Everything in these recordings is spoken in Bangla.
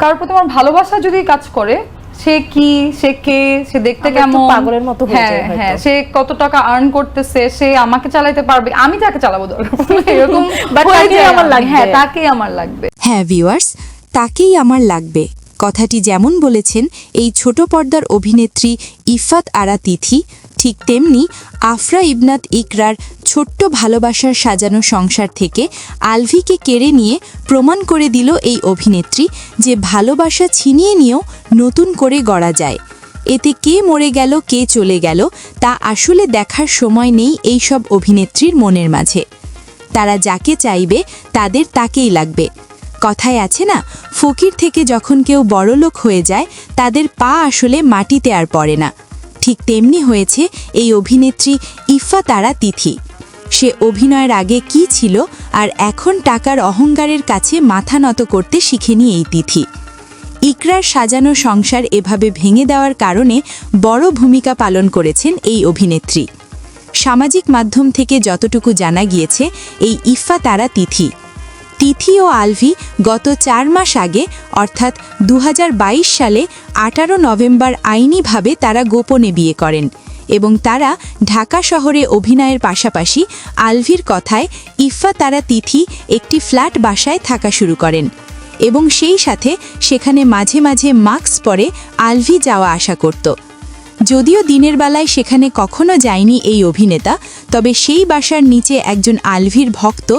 কারোর প্রতি আমার ভালোবাসা যদি কাজ করে, সে কি, সে কে, সে দেখতে কেমন, পাগলের মতো হয়ে যায় হয়তো। হ্যাঁ, সে কত টাকা আর্ন করতেছে, সে আমাকে চালাতে পারবে, আমি তাকে চালাবো দরকার এরকম তাকেই আমার লাগবে। হ্যাঁ, তাকেই আমার লাগবে। হ্যাঁ ভিউয়ার্স, তাকেই আমার লাগবে কথাটি যেমন বলেছেন এই ছোট পর্দার অভিনেত্রী ইফাত আরা তিথি, ঠিক তেমনি আফরা ইবনাত ইকরার ছোট্ট ভালোবাসার সাজানো সংসার থেকে আলভিকে কেড়ে নিয়ে প্রমাণ করে দিল এই অভিনেত্রী যে ভালোবাসা ছিনিয়ে নিয়েও নতুন করে গড়া যায়। এতে কে মরে গেল, কে চলে গেল তা আসলে দেখার সময় নেই এই সব অভিনেত্রীর মনের মাঝে। তারা যাকে চাইবে তাদের তাকেই লাগবে। কথায় আছে না, ফকির থেকে যখন কেউ বড়লোক হয়ে যায় তাদের পা আসলে মাটিতে আর পড়ে না। ঠিক তেমনি হয়েছে এই অভিনেত্রী ইফাত আরা তিথি। সে অভিনয়ের আগে কি ছিল আর এখন টাকার অহংকারের কাছে মাথা নত করতে শিখেনি এই তিথি। ইকরার সাজানো সংসার এভাবে ভেঙে দেওয়ার কারণে বড় ভূমিকা পালন করেছেন এই অভিনেত্রী। সামাজিক মাধ্যম থেকে যতটুকু জানা গিয়েছে, এই ইফাত আরা তিথি ও আলভি গত 4 মাস আগে অর্থাৎ 2022 সালে 18 নভেম্বর আইনিভাবে তারা গোপনে বিয়ে করেন এবং তারা ঢাকা শহরে অভিনয়ের পাশাপাশি আলভির কথায় ইফাত আরা তিথি একটি ফ্ল্যাট বাসায় থাকা শুরু করেন এবং সেই সাথে সেখানে মাঝে মাঝে মাস্ক পরে আলভি যাওয়া আসা করত। যদিও দিনের বেলায় সেখানে কখনো যায়নি এই অভিনেতা, তবে সেই বাসার নিচে একজন আলভির ভক্ত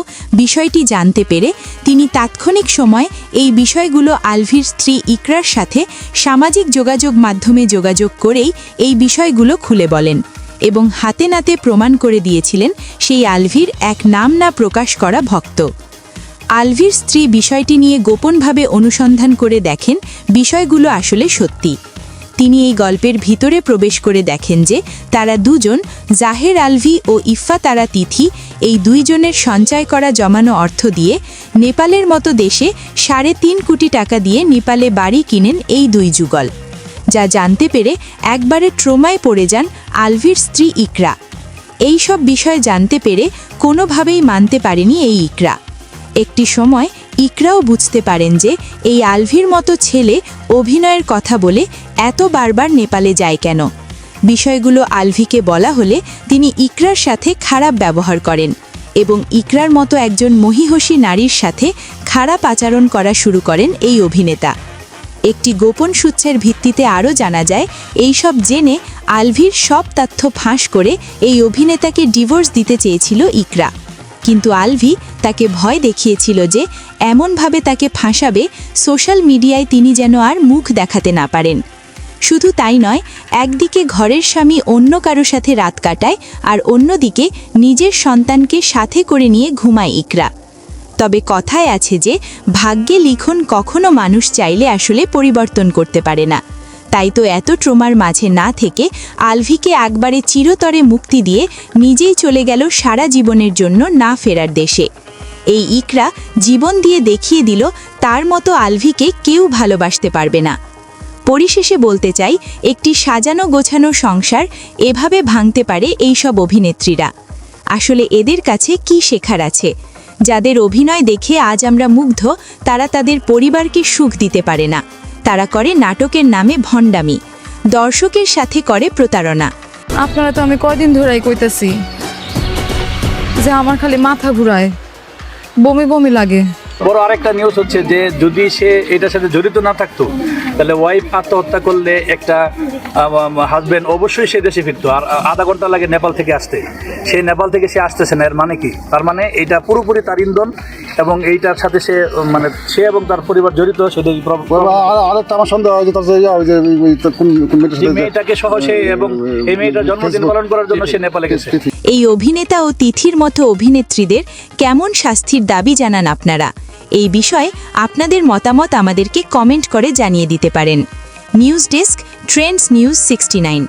বিষয়টি জানতে পেরে তিনি তাৎক্ষণিক সময় এই বিষয়গুলো আলভির স্ত্রী ইকরার সাথে সামাজিক যোগাযোগ মাধ্যমে যোগাযোগ করেই এই বিষয়গুলো খুলে বলেন এবং হাতে নাতে প্রমাণ করে দিয়েছিলেন সেই আলভির এক নাম না প্রকাশ করা ভক্ত। আলভির স্ত্রী বিষয়টি নিয়ে গোপনভাবে অনুসন্ধান করে দেখেন বিষয়গুলো আসলে সত্যি। তিনি এই গল্পের ভিতরে প্রবেশ করে দেখেন যে তারা দুজন, জাহের আলভি ও ইফাত আরা তিথি, এই দুইজনের সঞ্চয় করা জমানো অর্থ দিয়ে নেপালের মতো দেশে 3.5 কোটি টাকা দিয়ে নেপালে বাড়ি কিনেন এই দুই যুগল। যা জানতে পেরে একবারে ট্রমায় পড়ে যান আলভির স্ত্রী ইকরা। এই সব বিষয় জানতে পেরে কোনোভাবেই মানতে পারেনি এই ইকরা। একটি সময় ইকরাও বুঝতে পারেন যে এই আলভির মতো ছেলে অভিনয়ের কথা বলে এত বারবার নেপালে যায় কেন। বিষয়গুলো আলভিকে বলা হলে তিনি ইকরার সাথে খারাপ ব্যবহার করেন এবং ইকরার মতো একজন মহিষী নারীর সাথে খারাপ আচরণ করা শুরু করেন এই অভিনেতা। একটি গোপন সূত্রের ভিত্তিতে আরও জানা যায়, এই সব জেনে আলভির সব তথ্য ফাঁস করে এই অভিনেতাকে ডিভোর্স দিতে চেয়েছিল ইকরা, কিন্তু আলভি তাকে ভয় দেখিয়েছিল যে এমনভাবে তাকে ফাঁসাবে সোশ্যাল মিডিয়ায় তিনি যেন আর মুখ দেখাতে না পারেন। শুধু তাই নয়, একদিকে ঘরের স্বামী অন্য কারো সাথে রাত কাটায় আর অন্যদিকে নিজের সন্তানকে সাথে করে নিয়ে ঘুমায় ইকরা। তবে কথায় আছে যে ভাগ্যে লিখন কখনো মানুষ চাইলে আসলে পরিবর্তন করতে পারে না। তাই তো এত ট্রমার মাঝে না থেকে আলভিকে একবারে চিরতরে মুক্তি দিয়ে নিজেই চলে গেল সারা জীবনের জন্য না ফেরার দেশে। এই ইকরা জীবন দিয়ে দেখিয়ে দিল তার মতো আলভিকে কেউ ভালোবাসতে পারবে না। পরিশেষে বলতে চাই, একটি সাজানো গোছানো সংসার এভাবে ভাঙতে পারে এই সব অভিনেত্রীরা। আসলে এদের কাছে কি শেখার আছে? যাদের অভিনয় দেখে আজ আমরা মুগ্ধ, তারা তাদের পরিবারকে সুখ দিতে পারে না। তারা করে নাটকের নামে ভণ্ডামি, দর্শকের সাথে করে প্রতারণা। আপনারা তো আমি কয়দিন ধরেই কইতেছি যে আমার খালি মাথা ঘুরায়, বমি বমি লাগে। বড় আরেকটা নিউজ হচ্ছে যে যদি সে এটার সাথে জড়িত না থাকতো তাহলে ওয়াইফ আত্মহত্যা করলে একটা হাজবেন্ড অবশ্যই সে দেশে ফিরতো, আর আধা ঘন্টা লাগে নেপাল থেকে আসতে। সেই নেপাল থেকে সে আসতেছে না, এর মানে কি? তার মানে এইটা পুরোপুরি তার ইন্ধন এবং এইটার সাথে সে মানে সে এবং তার পরিবার জড়িত। সেটাই আরেকটা আমার সন্দেহ হয় যে তার মেয়েটাকে সহ সে এবং এই মেয়েটার জন্মদিন পালন করার জন্য সে নেপালে গেছে। এই অভিনেতা ও তিথির মতো অভিনেত্রীদের কেমন শাস্তির দাবি জানান আপনারা? এই বিষয়ে আপনাদের মতামত আমাদেরকে কমেন্ট করে জানিয়ে দিতে পারেন। News desk, Trends news 69।